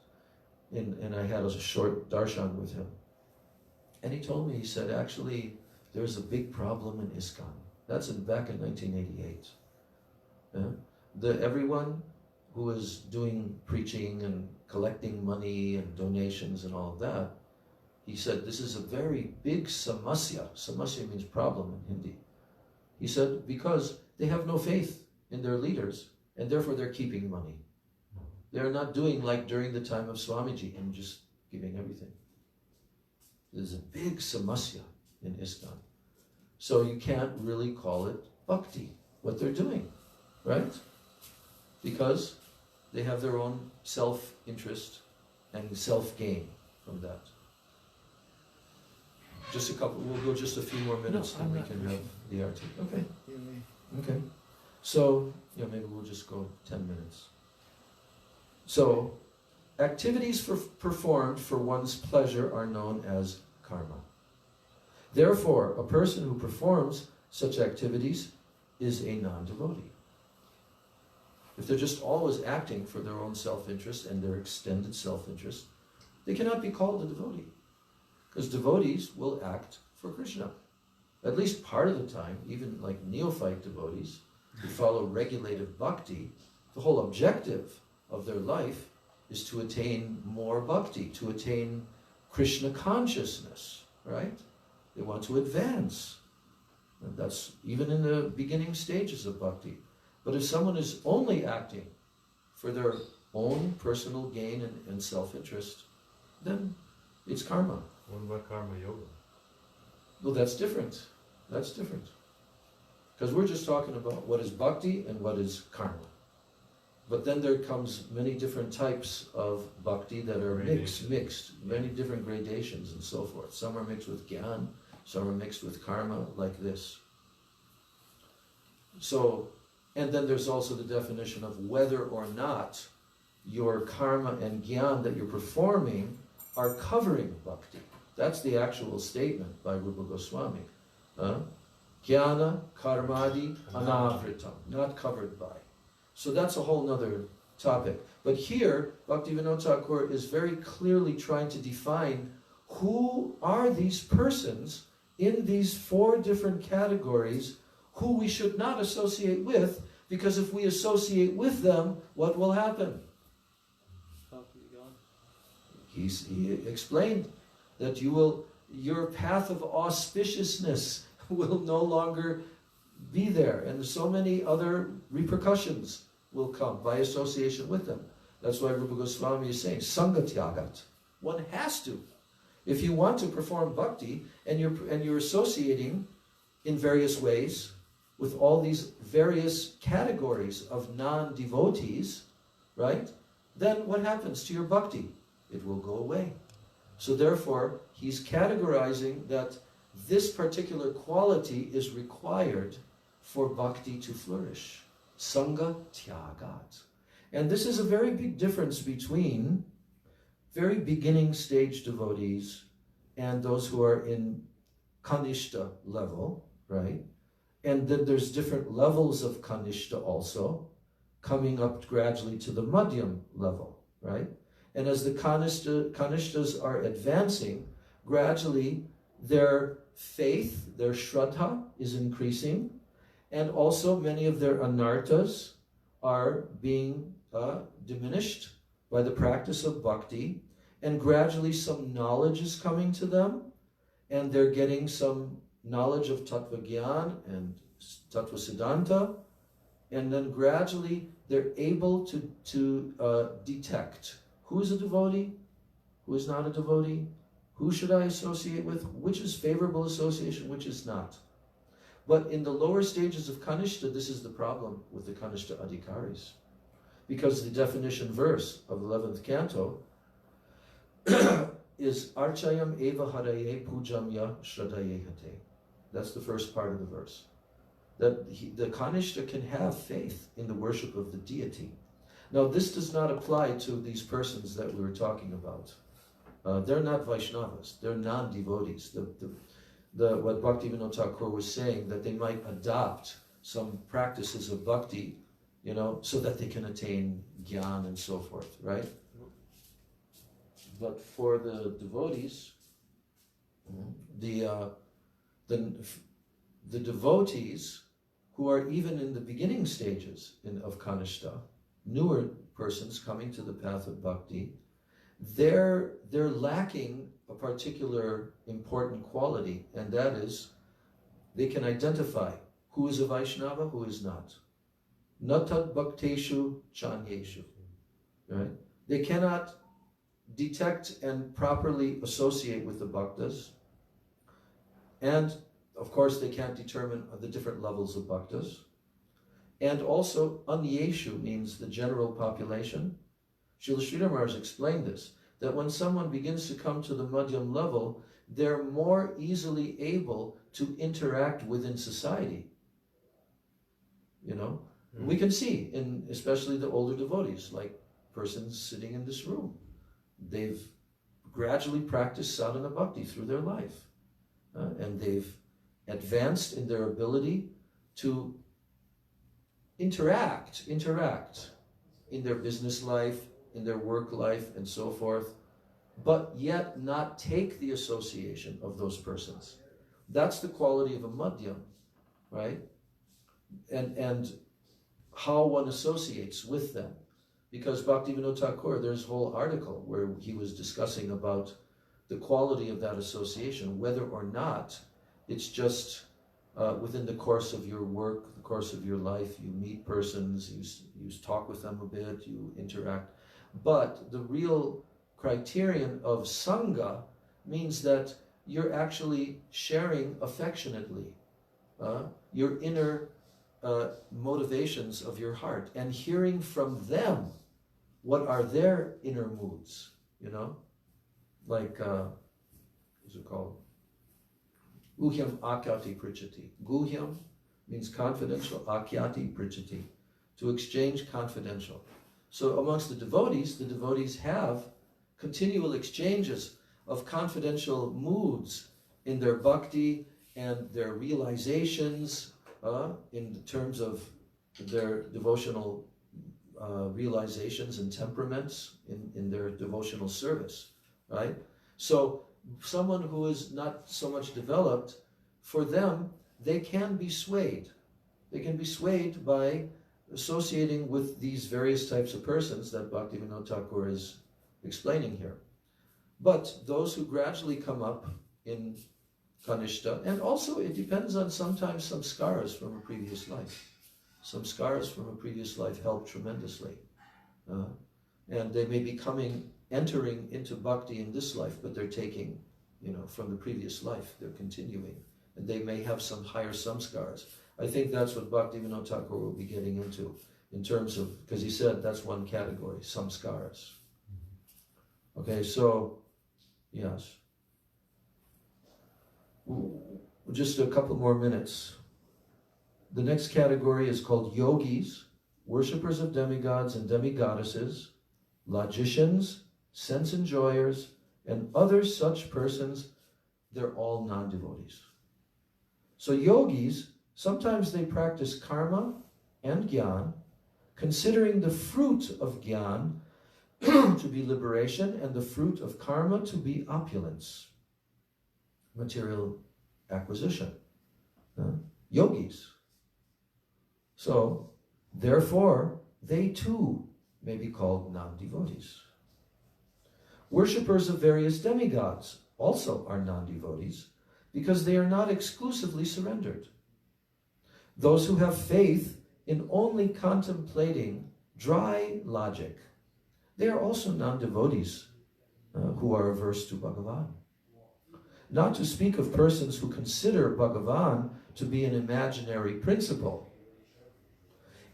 and I had a short darshan with him. And he told me, he said, actually, there's a big problem in ISKCON. That's back in 1988. Everyone who is doing preaching and collecting money and donations and all of that, he said, this is a very big samasya. Samasya means problem in Hindi. He said, because they have no faith in their leaders, and therefore they're keeping money. They're not doing like during the time of Swamiji and just giving everything. There's a big samasya in ISKCON. So you can't really call it bhakti, what they're doing, right? Because they have their own self-interest and self-gain from that. Just a couple, we'll go just a few more minutes and we can have the RT. Okay. Okay. So, maybe we'll just go 10 minutes. So, activities performed for one's pleasure are known as karma. Therefore, a person who performs such activities is a non-devotee. If they're just always acting for their own self-interest and their extended self-interest, they cannot be called a devotee. Because devotees will act for Krishna. At least part of the time, even like neophyte devotees who follow regulative bhakti, the whole objective of their life is to attain more bhakti, to attain Krishna consciousness, right? They want to advance. And that's even in the beginning stages of bhakti. But if someone is only acting for their own personal gain and self-interest, then it's karma. What about karma yoga? Well, that's different. That's different. Because we're just talking about what is bhakti and what is karma. But then there comes many different types of bhakti that are mixed, many different gradations and so forth. Some are mixed with gyan, some are mixed with karma, like this. So, and then there's also the definition of whether or not your karma and gyan that you're performing are covering bhakti. That's the actual statement by Rupa Goswami. Jnana karmadi anavritam, not covered by. So that's a whole nother topic. But here, Bhaktivinoda Thakur is very clearly trying to define who are these persons in these four different categories who we should not associate with, because if we associate with them, what will happen? He explained that your path of auspiciousness will no longer be there, and so many other repercussions will come by association with them. That's why Rupa Goswami is saying, Sangatyagat. One has to. If you want to perform bhakti, and you're associating in various ways with all these various categories of non-devotees, right? Then what happens to your bhakti? It will go away. So therefore, he's categorizing that this particular quality is required for bhakti to flourish. Sangha tyagat. And this is a very big difference between very beginning stage devotees and those who are in kanishta level, right? And then there's different levels of kanishta also, coming up gradually to the madhyam level, right? And as the kanishtas are advancing, gradually their faith, their shraddha is increasing, and also many of their anarthas are being diminished by the practice of bhakti, and gradually some knowledge is coming to them, and they're getting some knowledge of tattva gyan and tattva siddhanta, and then gradually they're able to detect who is a devotee, who is not a devotee, who should I associate with, which is favorable association, which is not. But in the lower stages of kanishta, this is the problem with the kanishta adhikaris. Because the definition verse of the 11th canto is Archayam eva haraye pujamya shradhaye hate. That's the first part of the verse. That the kanishta can have faith in the worship of the deity. Now this does not apply to these persons that we were talking about. They're not Vaishnavas, they're non-devotees. What Bhaktivinoda Thakur was saying, that they might adopt some practices of bhakti, you know, so that they can attain gyan and so forth, right? But for the devotees, the devotees who are even in the beginning stages of kanishta, newer persons coming to the path of bhakti, they're lacking a particular important quality, and that is they can identify who is a Vaishnava, who is not. Natat bhakteshu chanyeshu. Right? They cannot detect and properly associate with the bhaktas, and of course they can't determine the different levels of bhaktas. And also anyeshu means the general population. Srila Sridhar Maharaj explained this, that when someone begins to come to the madhyam level, they're more easily able to interact within society. You know, we can see in especially the older devotees, like persons sitting in this room, they've gradually practiced sadhana bhakti through their life, and they've advanced in their ability to interact in their business life, in their work life, and so forth, but yet not take the association of those persons. That's the quality of a madhyam, right? And how one associates with them. Because Bhaktivinoda Thakur, there's a whole article where he was discussing about the quality of that association, whether or not it's just within the course of your work, the course of your life, you meet persons, you talk with them a bit, you interact. But the real criterion of sangha means that you're actually sharing affectionately your inner motivations of your heart and hearing from them what are their inner moods, you know? Like, what's it called? Guhyam akyati prichati. Guhyam means confidential, akyati prichati, to exchange confidential. So amongst the devotees have continual exchanges of confidential moods in their bhakti and their realizations in terms of their devotional realizations and temperaments in their devotional service, right? So someone who is not so much developed, for them, they can be swayed. They can be swayed by associating with these various types of persons that Bhaktivinoda Thakur is explaining here. But those who gradually come up in kanishta, and also it depends on sometimes some scars from a previous life. Some scars from a previous life help tremendously. And they may be entering into bhakti in this life, but they're taking, you know, from the previous life, they're continuing. And they may have some higher samskars. I think that's what Bhaktivinoda Thakur will be getting into in terms of, because he said that's one category, samskaras. Okay, so, yes. Just a couple more minutes. The next category is called yogis, worshippers of demigods and demigoddesses, logicians, sense enjoyers, and other such persons. They're all non-devotees. So yogis, sometimes they practice karma and jnana, considering the fruit of jnana to be liberation and the fruit of karma to be opulence, material acquisition. Yogis. So, therefore, they too may be called non-devotees. Worshippers of various demigods also are non-devotees because they are not exclusively surrendered. Those who have faith in only contemplating dry logic, they are also non-devotees who are averse to Bhagavan. Not to speak of persons who consider Bhagavan to be an imaginary principle.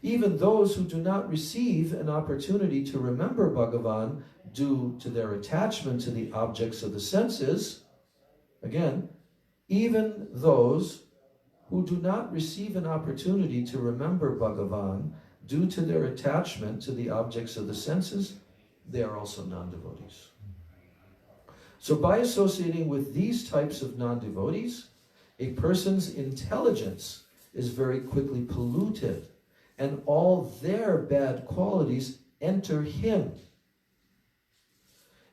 Even those who do not receive an opportunity to remember Bhagavan due to their attachment to the objects of the senses, again, even those who do not receive an opportunity to remember Bhagavan due to their attachment to the objects of the senses, they are also non-devotees. So by associating with these types of non-devotees, a person's intelligence is very quickly polluted, and all their bad qualities enter him.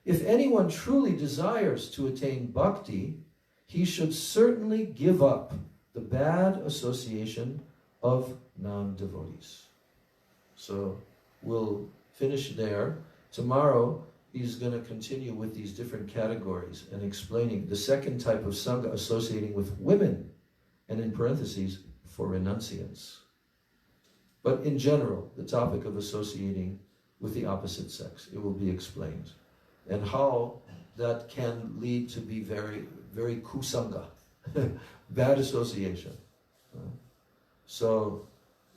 If anyone truly desires to attain bhakti, he should certainly give up the bad association of non-devotees. So we'll finish there. Tomorrow, he's going to continue with these different categories and explaining the second type of sangha associating with women, and in parentheses, for renunciants. But in general, the topic of associating with the opposite sex, it will be explained. And how that can lead to be very, very kusanga, bad association. So,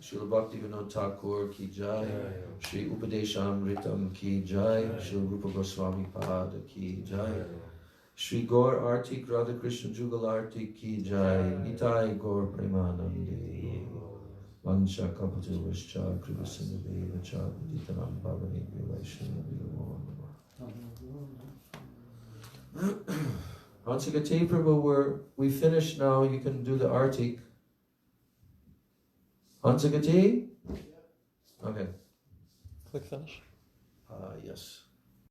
Srila Bhaktivinoda Thakur ki jai, Shri Upadeshamritam ki jai, Shri Rupa Goswami Pada ki jai, Shri Gaur Artik Radha Krishna Jugal Artik ki jai, Nitai Gaur Premanandi, Vancha Kapatu Vishcha Krivasindavi Vacha Viditanam Bhavani Vivaishnavi. Hansigate Prabhu, we finished now. You can do the Artik. Hansigate? Okay. Click finish. Yes.